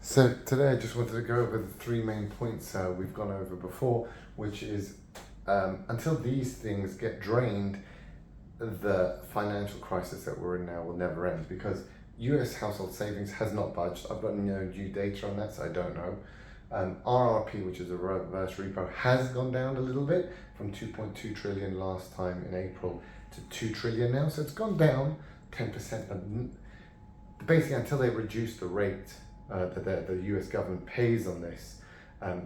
So today I just wanted to go over the three main points we've gone over before, which is until these things get drained, the financial crisis that we're in now will never end because US household savings has not budged. I've got no new data on that, so I don't know. RRP, which is a reverse repo, has gone down a little bit from 2.2 trillion last time in April to 2 trillion now. So it's gone down 10%. But basically, until they reduce the rate that the US government pays on this,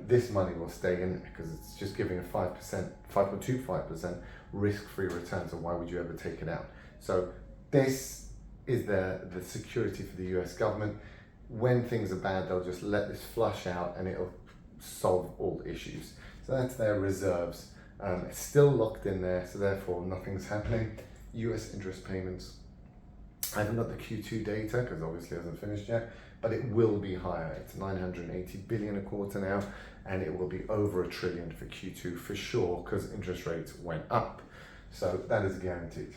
this money will stay in there because it's just giving a 5%, 5.25% risk-free return. So why would you ever take it out? So this is the security for the US government. When things are bad, they'll just let this flush out and it'll solve all issues. So that's their reserves. It's still locked in there, so therefore nothing's happening. US interest payments. I haven't got the Q2 data because obviously it hasn't finished yet, but it will be higher. It's 980 billion a quarter now, and it will be over $1 trillion for Q2 for sure because interest rates went up. So that is guaranteed.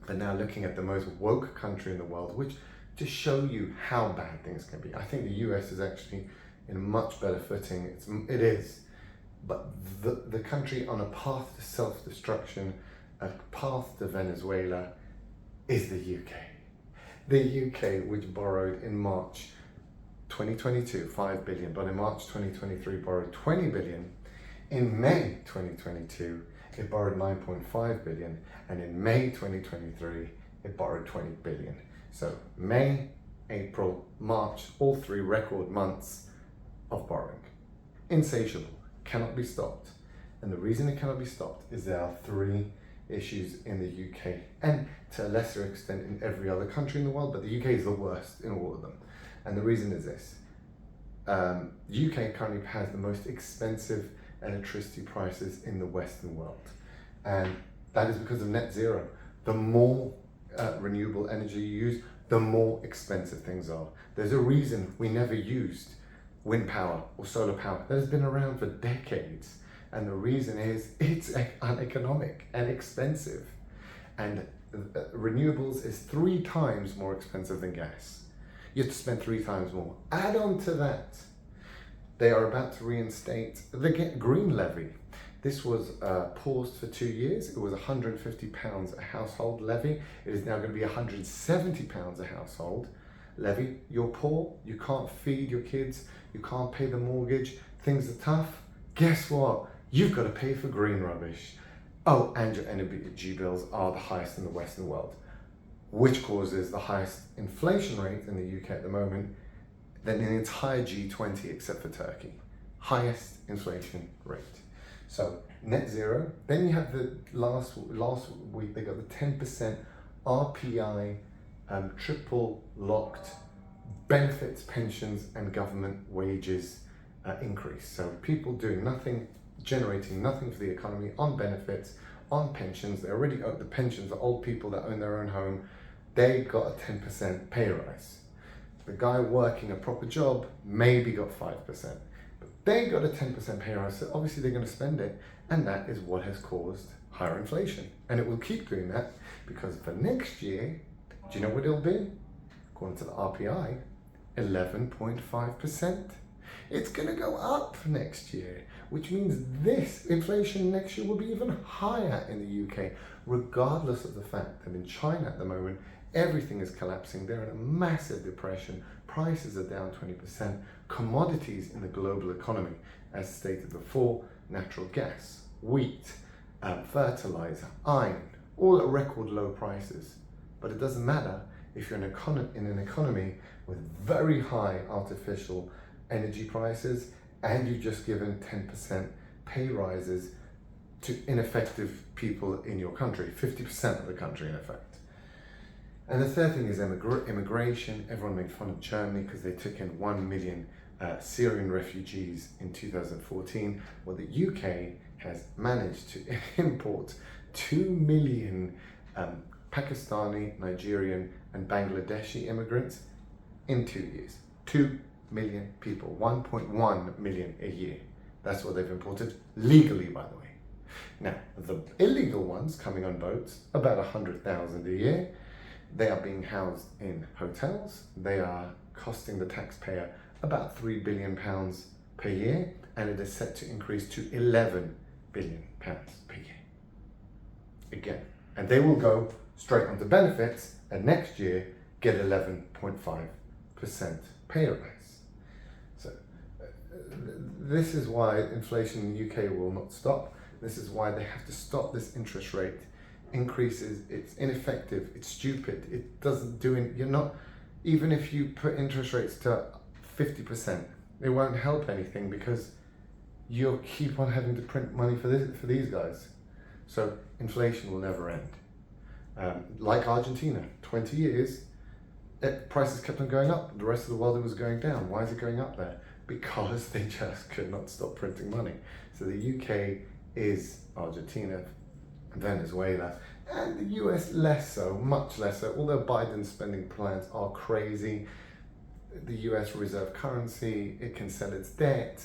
But now looking at the most woke country in the world, which to show you how bad things can be, I think the US is actually in a much better footing. It is, but the country on a path to self-destruction, a path to Venezuela, is the UK. The UK, which borrowed in March 2022, 5 billion, but in March 2023 borrowed 20 billion. In May 2022, it borrowed 9.5 billion, and in May 2023, it borrowed 20 billion. So May, April, March, all three record months of borrowing. Insatiable, cannot be stopped. And the reason it cannot be stopped is there are three issues in the UK, and to a lesser extent in every other country in the world, but the UK is the worst in all of them. And the reason is this. UK currently has the most expensive electricity prices in the Western world. And that is because of net zero. The more renewable energy you use, the more expensive things are. There's a reason we never used wind power or solar power. That has been around for decades. And the reason is it's uneconomic and expensive. And renewables is 3 times more expensive than gas. You have to spend 3 times more. Add on to that, they are about to reinstate the green levy. This was paused for 2 years. It was £150 a household levy. It is now going to be £170 a household levy. You're poor, you can't feed your kids, you can't pay the mortgage, things are tough. Guess what? You've got to pay for green rubbish. Oh, and your energy bills are the highest in the Western world, which causes the highest inflation rate in the UK at the moment than in the entire G20 except for Turkey. Highest inflation rate. So net zero. Then you have the last week they got the 10% RPI triple locked benefits, pensions, and government wages increase. So people doing nothing, generating nothing for the economy on benefits, on pensions. They already own the pensions. The old people that own their own home, they got a 10% pay rise. The guy working a proper job maybe got 5%, but they got a 10% pay rise. So obviously they're going to spend it, and that is what has caused higher inflation, and it will keep doing that because for next year, do you know what it'll be? According to the RPI, 11.5%. It's going to go up next year, which means this inflation next year will be even higher in the UK, regardless of the fact that in China at the moment, everything is collapsing. They're in a massive depression. Prices are down 20%. Commodities in the global economy, as stated before, natural gas, wheat, fertilizer, iron, all at record low prices. But it doesn't matter if you're in an economy with very high artificial energy prices and you've just given 10% pay rises to ineffective people in your country, 50% of the country in effect. And the third thing is immigration. Everyone made fun of Germany because they took in 1 million Syrian refugees in 2014. Well, the UK has managed to import 2 million Pakistani, Nigerian, and Bangladeshi immigrants in 2 years. 2 million people, 1.1 million a year. That's what they've imported, legally, by the way. Now, the illegal ones coming on boats, about 100,000 a year, they are being housed in hotels. They are costing the taxpayer about £3 billion per year, and it is set to increase to £11 billion per year. Again, and they will go straight onto benefits, and next year get 11.5% pay rise. So this is why inflation in the UK will not stop. This is why they have to stop this interest rate increases. It's ineffective, it's stupid, it doesn't do it. You're not, even if you put interest rates to 50%, it won't help anything because you'll keep on having to print money for these guys. So inflation will never end. Like Argentina, 20 years, prices kept on going up. The rest of the world, it was going down. Why is it going up there? Because they just could not stop printing money. So the UK is Argentina, Venezuela, and the US less so, much less so. Although Biden's spending plans are crazy, the US reserve currency, it can sell its debt,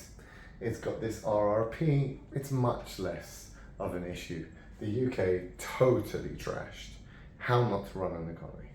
it's got this RRP, it's much less of an issue. The UK totally trashed how not to run an economy.